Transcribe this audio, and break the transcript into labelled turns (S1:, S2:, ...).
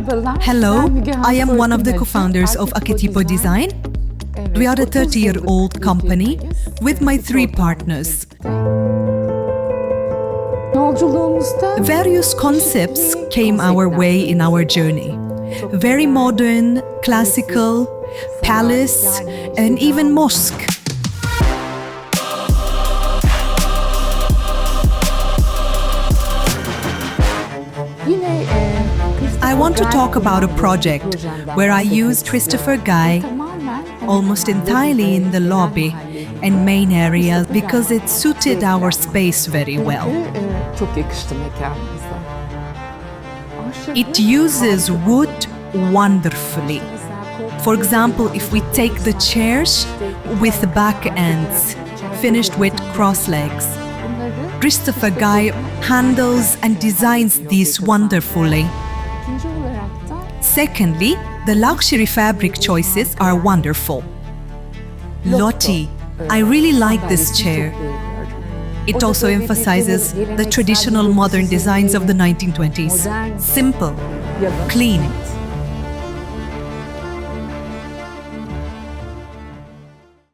S1: Hello, I am one of the co-founders of ArketipoDesign. We are a 30-year-old company with my 3 partners. Various concepts came our way in our journey. Very modern, classical, palace, and even mosque. I want to talk about a project where I used Christopher Guy almost entirely in the lobby and main area because it suited our space very well. It uses wood wonderfully. For example, if we take the chairs with the back ends, finished with cross legs, Christopher Guy handles and designs these wonderfully. Secondly, the luxury fabric choices are wonderful. Lotte, I really like this chair. It also emphasizes the traditional modern designs of the 1920s. Simple, clean,